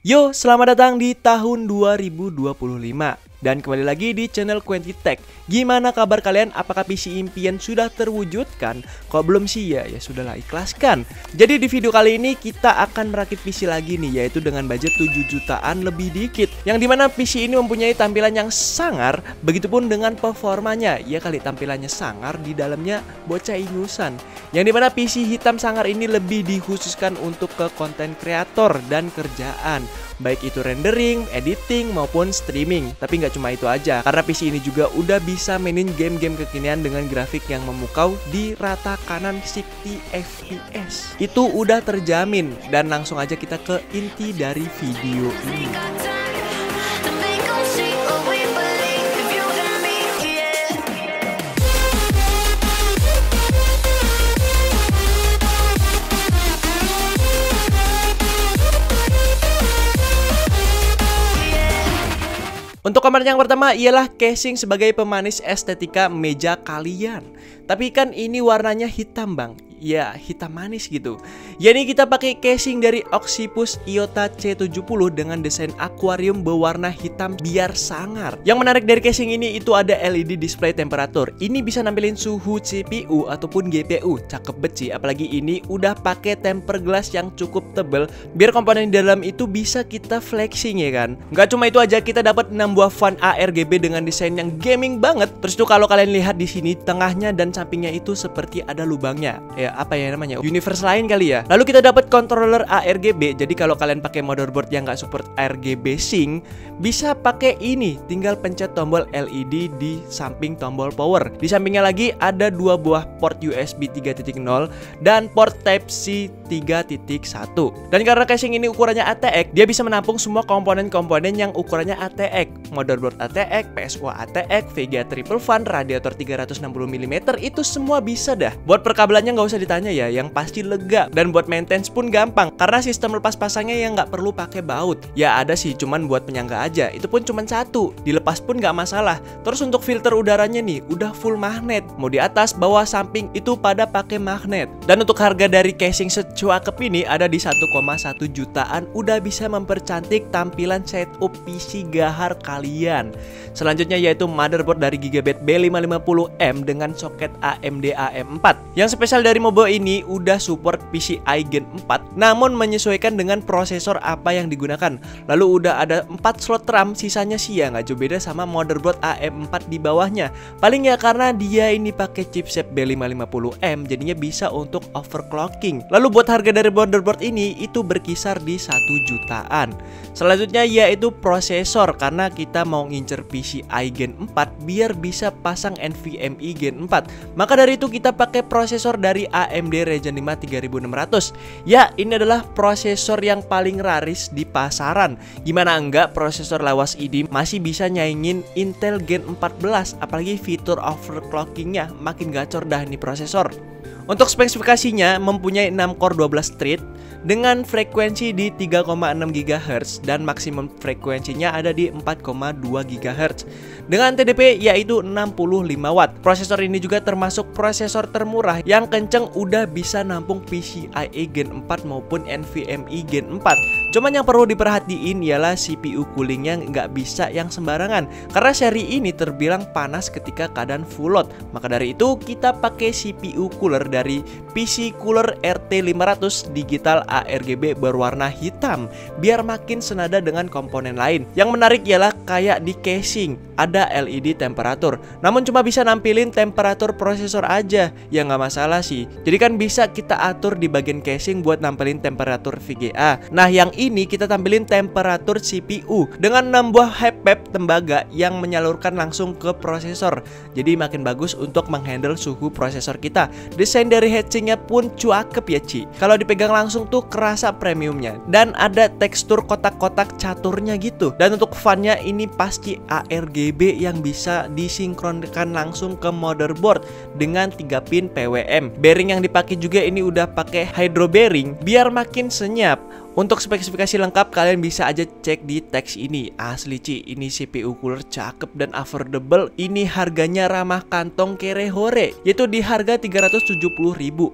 Yo, selamat datang di tahun 2025 dan kembali lagi di channel Quentitech. Gimana kabar kalian? Apakah PC impian sudah terwujudkan? Kalau belum sih ya sudahlah, ikhlaskan. Jadi di video kali ini kita akan merakit PC lagi nih, yaitu dengan budget 7 jutaan lebih dikit. Yang dimana PC ini mempunyai tampilan yang sangar, begitupun dengan performanya. Ya kali tampilannya sangar, di dalamnya bocah ingusan. Yang dimana PC hitam sangar ini lebih dikhususkan untuk ke konten kreator dan kerjaan, baik itu rendering, editing, maupun streaming. Tapi nggak cuma itu aja, karena PC ini juga udah bisa mainin game-game kekinian dengan grafik yang memukau di rata kanan 60 FPS. Itu udah terjamin, dan langsung aja kita ke inti dari video ini. Untuk kamar yang pertama ialah casing sebagai pemanis estetika meja kalian. Tapi kan ini warnanya hitam bang, ya hitam manis gitu. Jadi kita pakai casing dari Oxypus Iota C70 dengan desain akuarium berwarna hitam biar sangar. Yang menarik dari casing ini itu ada LED display temperatur. Ini bisa nampilin suhu CPU ataupun GPU, cakep beci. Apalagi ini udah pakai tempered glass yang cukup tebel, biar komponen di dalam itu bisa kita flexing ya kan. Nggak cuma itu aja, kita dapat 6 buah fan ARGB dengan desain yang gaming banget. Terus tuh kalau kalian lihat di sini tengahnya dan sampingnya itu seperti ada lubangnya. Ya apa ya namanya? Universe lain kali ya. Lalu kita dapat controller ARGB. Jadi kalau kalian pakai motherboard yang nggak support RGB sync, bisa pakai ini. Tinggal pencet tombol LED di samping tombol power. Di sampingnya lagi ada 2 buah port USB 3.0 dan port Type-C 3.1. Dan karena casing ini ukurannya ATX, dia bisa menampung semua komponen-komponen yang ukurannya ATX. Motherboard ATX, PSU ATX, VGA triple fan, radiator 360 mm, itu semua bisa dah. Buat perkabelannya nggak usah ditanya ya, yang pasti lega. Dan buat maintenance pun gampang, karena sistem lepas pasangnya yang nggak perlu pakai baut. Ya ada sih, cuman buat penyangga aja. Itu pun cuman satu, dilepas pun nggak masalah. Terus untuk filter udaranya nih, udah full magnet. Mau di atas, bawah, samping itu pada pakai magnet. Dan untuk harga dari casing secuakep ini ada di 1,1 jutaan, udah bisa mempercantik tampilan setup PC gahar kalian. Selanjutnya yaitu motherboard dari Gigabyte B550M dengan soket AMD AM4. Yang spesial dari mobile ini udah support PCI Gen 4, namun menyesuaikan dengan prosesor apa yang digunakan. Lalu udah ada 4 slot RAM, sisanya sih ya nggak jauh beda sama motherboard AM4 di bawahnya. Paling ya karena dia ini pakai chipset B550M, jadinya bisa untuk overclocking. Lalu buat harga dari motherboard ini itu berkisar di 1 jutaan. Selanjutnya yaitu prosesor, karena kita mau ngincer PCI Gen 4 biar bisa pasang NVMe Gen 4. Maka dari itu kita pakai prosesor dari AMD Ryzen 5 3600. Ya, ini adalah prosesor yang paling laris di pasaran. Gimana enggak, prosesor lawas ini masih bisa nyaingin Intel Gen 14. Apalagi fitur overclockingnya makin gacor dah nih prosesor. Untuk spesifikasinya mempunyai 6 core 12 thread dengan frekuensi di 3,6 GHz dan maksimum frekuensinya ada di 4,2 GHz dengan TDP yaitu 65 watt. Prosesor ini juga termasuk prosesor termurah yang kenceng, udah bisa nampung PCIe Gen 4 maupun NVMe Gen 4. Cuman yang perlu diperhatiin ialah CPU coolingnya nggak bisa yang sembarangan, karena seri ini terbilang panas ketika keadaan full load. Maka dari itu kita pakai CPU cooler dari PC Cooler RT500 digital ARGB berwarna hitam biar makin senada dengan komponen lain. Yang menarik ialah kayak di casing ada LED temperatur, namun cuma bisa nampilin temperatur prosesor aja. Ya nggak masalah sih, jadi kan bisa kita atur di bagian casing buat nampilin temperatur VGA. Nah yang ini kita tampilin temperatur CPU dengan 6 buah HPP tembaga yang menyalurkan langsung ke prosesor. Jadi makin bagus untuk menghandle suhu prosesor kita. Desain dari heatsinknya pun cuakep ya Ci. Kalau dipegang langsung tuh kerasa premiumnya, dan ada tekstur kotak-kotak caturnya gitu. Dan untuk fannya ini pasti ARGB yang bisa disinkronkan langsung ke motherboard dengan 3 pin PWM. Bearing yang dipakai juga ini udah pakai hydro bearing biar makin senyap. Untuk spesifikasi lengkap kalian bisa aja cek di teks ini. Asli Ci, ini CPU cooler cakep dan affordable. Ini harganya ramah kantong kere hore, yaitu di harga 370.000.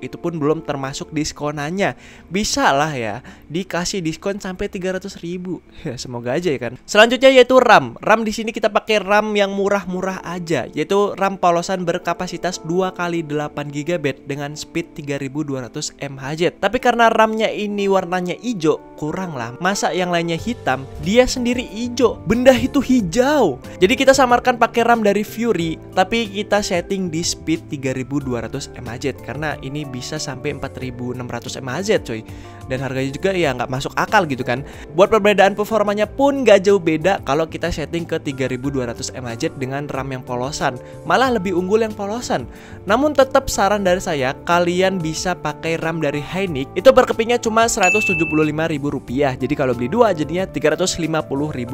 Itu pun belum termasuk diskonannya. Bisa lah ya dikasih diskon sampai 300.000. Ya semoga aja ya kan. Selanjutnya yaitu RAM. RAM di sini kita pakai RAM yang murah-murah aja, yaitu RAM polosan berkapasitas 2x8 GB dengan speed 3200 mHz. Tapi karena RAM-nya ini warnanya hijau, kurang lah. Masa yang lainnya hitam, dia sendiri hijau. Benda itu hijau. Jadi kita samarkan pakai RAM dari Fury, tapi kita setting di speed 3200 mHz karena ini bisa sampai 4600 mHz coy. Dan harganya juga ya nggak masuk akal gitu kan. Buat perbedaan performanya pun nggak jauh beda kalau kita setting ke 3200 mHz dengan RAM yang polosan. Malah lebih unggul yang polosan. Namun tetap saran dari saya, kalian bisa pakai RAM dari Hynix. Itu berkepingnya cuma Rp175.000. Jadi kalau beli dua jadinya Rp350.000.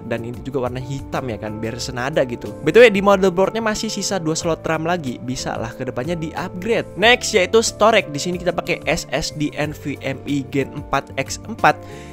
Dan ini juga warna hitam ya kan, biar senada gitu. BTW di motherboardnya masih sisa 2 slot RAM lagi. Bisa lah kedepannya di upgrade. Next yaitu storage. Di sini kita pakai SSD NVMe Gen 4 X4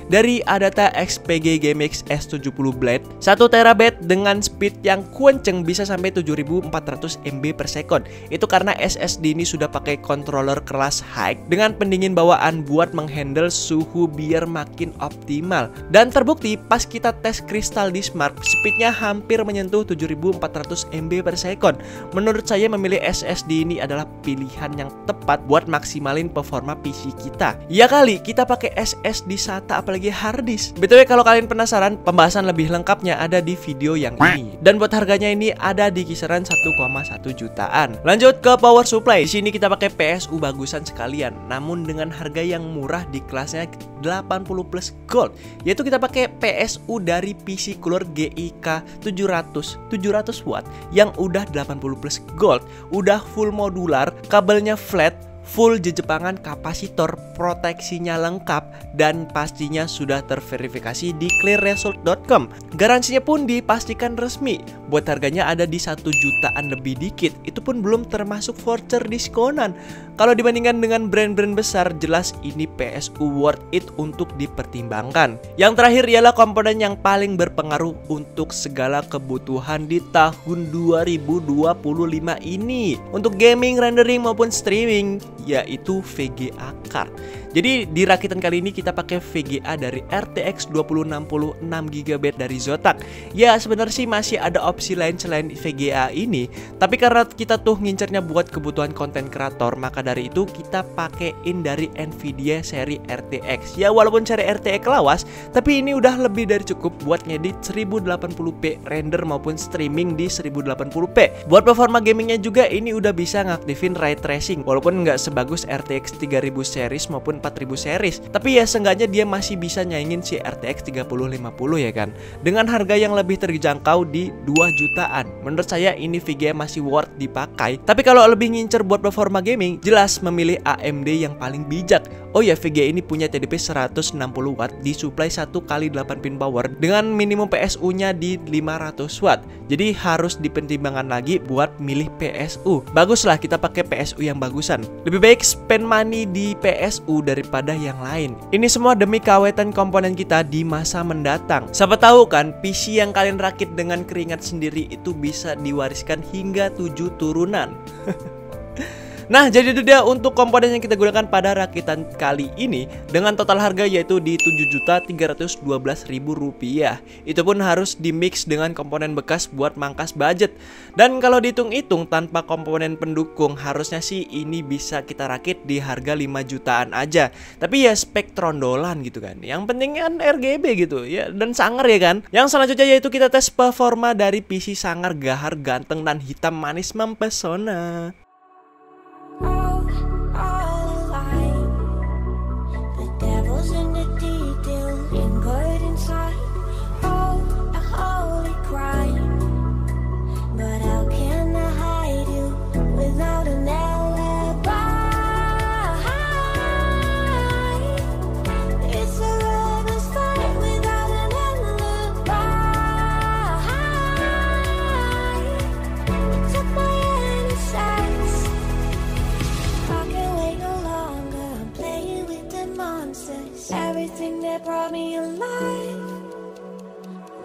dari Adata XPG GameX S70 Blade 1TB dengan speed yang kenceng, bisa sampai 7400 MB per second. Itu karena SSD ini sudah pakai controller kelas high dengan pendingin bawaan buat menghandle suhu biar makin optimal. Dan terbukti pas kita tes Crystal Dismark, speednya hampir menyentuh 7400 MB per second. Menurut saya memilih SSD ini adalah pilihan yang tepat buat maksimalin performa PC kita. Ya kali kita pakai SSD SATA apalagi hard disk. BTW kalau kalian penasaran, pembahasan lebih lengkapnya ada di video yang ini. Dan buat harganya ini ada di kisaran 1,1 jutaan. Lanjut ke power supply. Di sini kita pakai PSU bagusan sekalian, namun dengan harga yang murah di kelasnya 80 plus gold, yaitu kita pakai PSU dari PC Cooler GIK 700 watt yang udah 80 plus gold, udah full modular, kabelnya flat, full jejepangan kapasitor, proteksinya lengkap, dan pastinya sudah terverifikasi di clearresult.com. Garansinya pun dipastikan resmi. Buat harganya ada di 1 jutaan lebih dikit. Itu pun belum termasuk voucher diskonan. Kalau dibandingkan dengan brand-brand besar, jelas ini PSU worth it untuk dipertimbangkan. Yang terakhir ialah komponen yang paling berpengaruh untuk segala kebutuhan di tahun 2025 ini. Untuk gaming, rendering maupun streaming, yaitu VGA card. Jadi di rakitan kali ini kita pakai VGA dari RTX 2060 6GB dari Zotac. Ya sebenarnya sih masih ada opsi lain selain VGA ini, tapi karena kita tuh ngincernya buat kebutuhan konten kreator, maka dari itu kita pakein dari Nvidia seri RTX. Ya walaupun seri RTX lawas, tapi ini udah lebih dari cukup buat ngedit 1080p render maupun streaming di 1080p. Buat performa gamingnya juga ini udah bisa ngaktifin ray tracing, walaupun nggak sebagus RTX 3000 series maupun 4000 series, tapi ya seenggaknya dia masih bisa nyaingin si RTX 3050 ya kan, dengan harga yang lebih terjangkau di 2 jutaan. Menurut saya ini VGA masih worth dipakai. Tapi kalau lebih ngincer buat performa gaming, jelas memilih AMD yang paling bijak. Oh ya, VGA ini punya TDP 160 watt, disuplai 1x8 pin power dengan minimum PSU nya di 500 watt. Jadi harus dipertimbangkan lagi buat milih PSU. Baguslah kita pakai PSU yang bagusan. Lebih baik spend money di PSU daripada yang lain. Ini semua demi keawetan komponen kita di masa mendatang. Siapa tahu kan PC yang kalian rakit dengan keringat sendiri itu bisa diwariskan hingga 7 turunan. Nah, jadi itu dia untuk komponen yang kita gunakan pada rakitan kali ini dengan total harga yaitu di Rp7.312.000. Itu pun harus di mix dengan komponen bekas buat mangkas budget. Dan kalau dihitung-hitung tanpa komponen pendukung, harusnya sih ini bisa kita rakit di harga 5 jutaan aja. Tapi ya spek trondolan gitu kan. Yang penting kan RGB gitu ya, dan sangar ya kan. Yang selanjutnya yaitu kita tes performa dari PC sangar, gahar, ganteng, dan hitam manis mempesona. alive.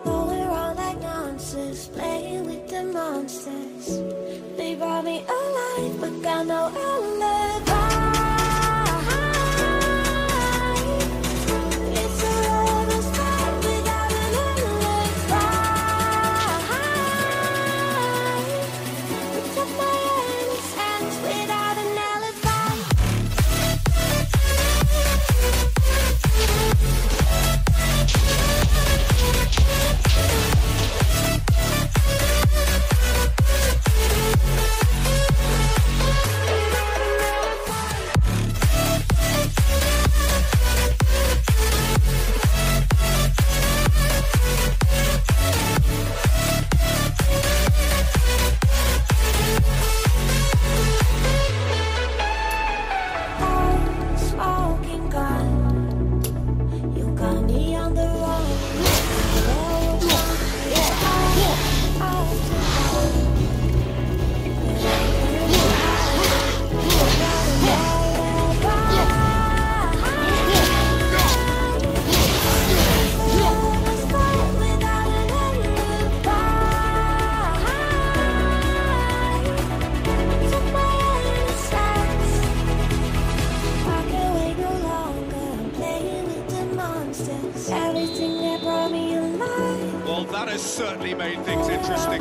Going around like nonsense, playing with the monsters. They brought me alive, but got no alibi. It's a lover's fight without an alibi. Took my hands without an alibi. Smoking gun, you got me on the run. Everything that brought me alive. Well, that has certainly made things interesting.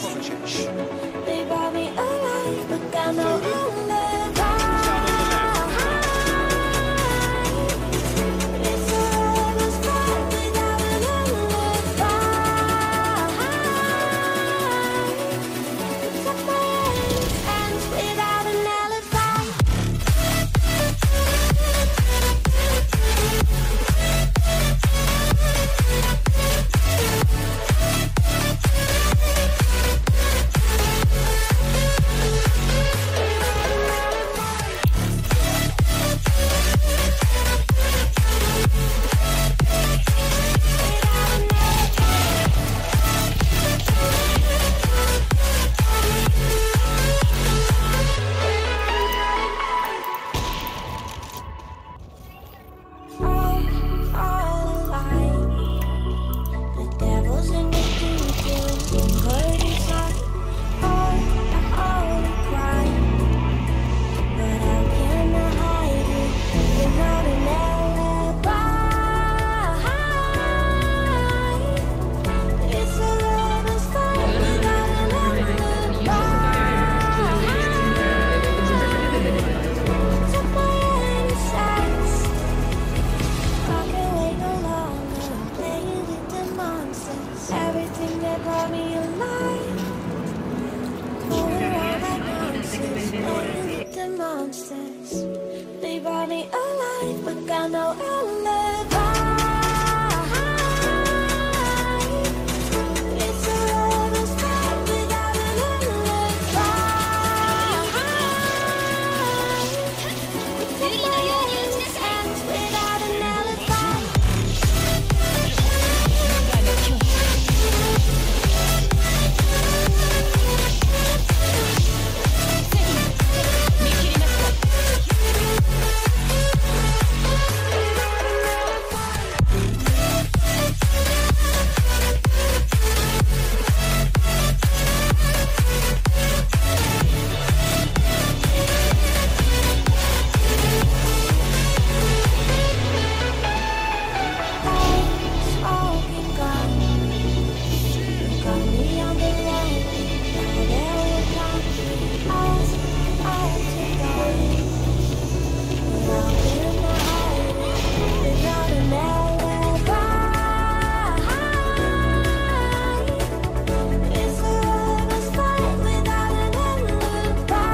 Kovacic. They brought me alive, but got no alibi. It's a lover's fight without an alibi. Took my hands without an alibi. All alive. The devil's in the details, good inside. A holy crime, but how can I hide it? Without an alibi. It's a lover's fight without an alibi. Took my innocence. I can't wait no longer. I'm playing with the monsters. Everything that brought me alive. Going around like nonsense. Playing with the monsters. They brought me alive, but got no alibi. It's a lover's fight without an alibi. Took my hands without an alibi. Smoking gun, you got me on the run. Now there will come us to die. Without being a hiding, without an alibi. It's a lover's fight without an alibi.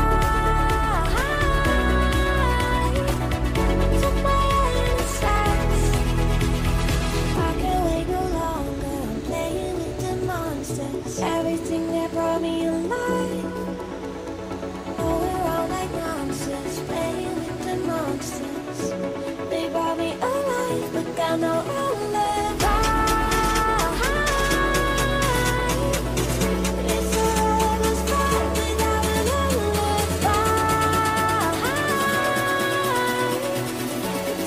Took my innocence. I can't wait no longer. I'm playing with the monsters. Everything that brought me alive. Going around like nonsense. Playing with the monsters. They brought me alive, but got no alibi. It's a lover's fight without an alibi.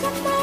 Took my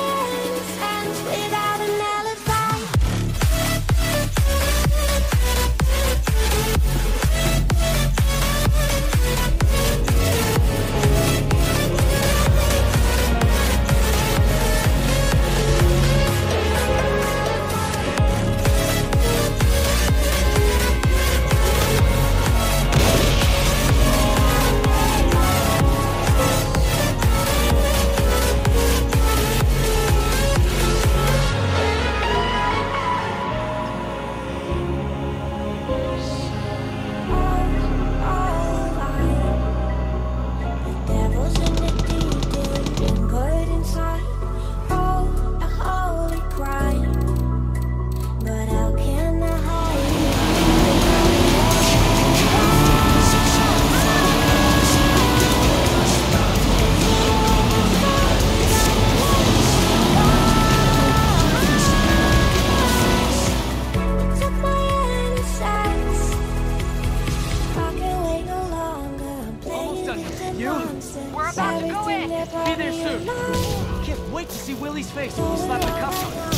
slap the cuffs on.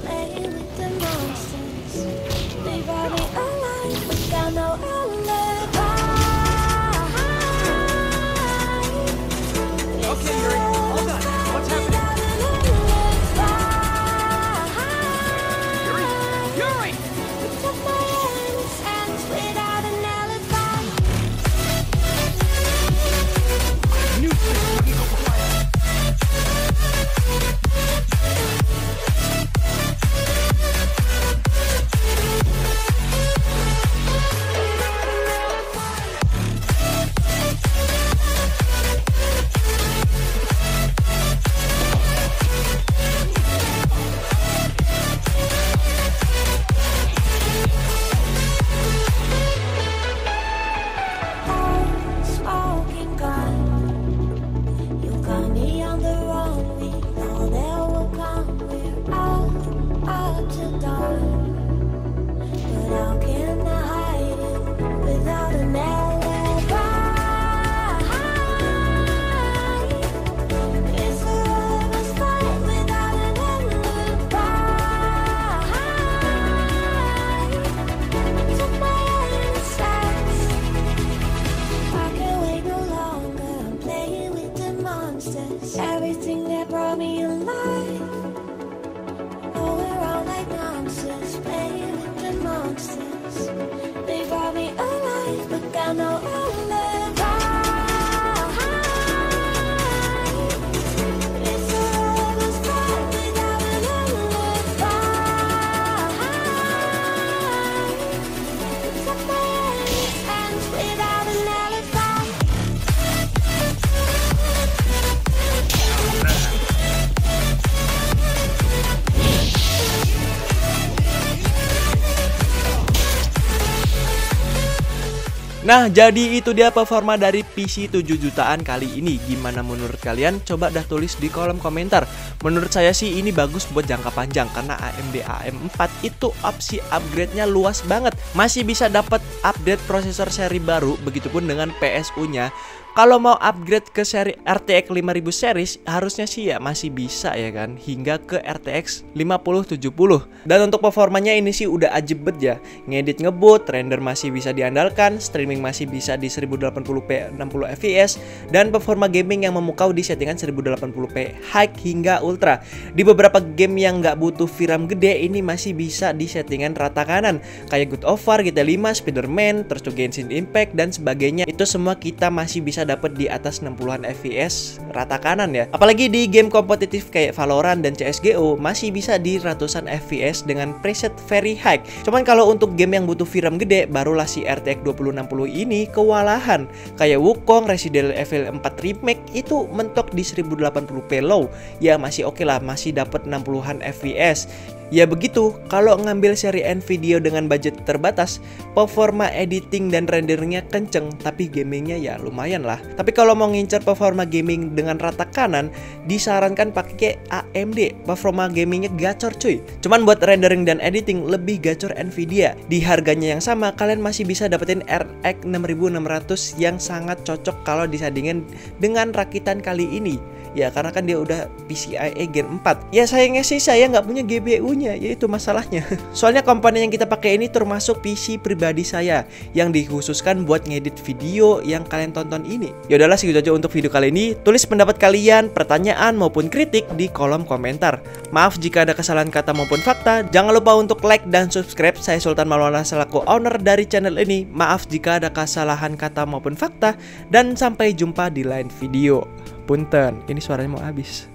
Playing with the monsters. They brought me alive, but got no alibi. Okay, Yuri, hold on. What's happening? Yuri! Yuri! Took my hands without an alibi. New thing, we go quiet. Smoking gun. You got me on the run. We know there will come. We're out to dawn. But how can I hide it without an alibi? It's a lover's fight without an alibi. Took my insides. I can't wait no longer. I'm playing with the monsters. Everything that brought me alive. Oh, we're all like monsters. Playing with the monsters. They brought me alive, but got no alibi. It's a lover's fight without an alibi. Took my hands without an alibi. Nah, jadi itu dia performa dari PC 7 jutaan kali ini. Gimana menurut kalian? Coba dah tulis di kolom komentar. Menurut saya sih ini bagus buat jangka panjang karena AMD AM4 itu opsi upgrade-nya luas banget. Masih bisa dapat update prosesor seri baru, begitupun dengan PSU-nya. Kalau mau upgrade ke seri RTX 5000 series harusnya sih ya masih bisa ya kan, hingga ke RTX 5070. Dan untuk performanya ini sih udah ajebet ya. Ngedit ngebut, render masih bisa diandalkan, streaming masih bisa di 1080p 60 fps, dan performa gaming yang memukau di settingan 1080p high hingga ultra. Di beberapa game yang nggak butuh VRAM gede ini masih bisa di settingan rata kanan, kayak God of War, GTA 5, Spider-Man, terus tuh Genshin Impact dan sebagainya. Itu semua kita masih bisa dapat di atas 60-an fps rata kanan ya. Apalagi di game kompetitif kayak Valorant dan CSGO masih bisa di ratusan fps dengan preset very high. Cuman kalau untuk game yang butuh VRAM gede barulah si RTX 2060 ini kewalahan. Kayak Wukong, Resident Evil 4 Remake itu mentok di 1080p low. Ya masih oke lah, masih dapat 60-an fps. Ya begitu, kalau ngambil seri Nvidia dengan budget terbatas, performa editing dan renderingnya kenceng, tapi gamingnya ya lumayan lah. Tapi kalau mau ngincer performa gaming dengan rata kanan, disarankan pakai AMD. Performa gamingnya gacor cuy. Cuman buat rendering dan editing lebih gacor Nvidia. Di harganya yang sama, kalian masih bisa dapetin RX 6600 yang sangat cocok kalau disandingin dengan rakitan kali ini. Ya karena kan dia udah PCIe Gen 4. Ya sayangnya sih saya nggak punya GPU-nya, yaitu masalahnya. Soalnya komponen yang kita pakai ini termasuk PC pribadi saya yang dikhususkan buat ngedit video yang kalian tonton ini. Ya udahlah, segitu aja untuk video kali ini. Tulis pendapat kalian, pertanyaan maupun kritik di kolom komentar. Maaf jika ada kesalahan kata maupun fakta. Jangan lupa untuk like dan subscribe. Saya Sultan Maulana selaku owner dari channel ini. Maaf jika ada kesalahan kata maupun fakta, dan sampai jumpa di lain video. Punten, ini suaranya mau habis.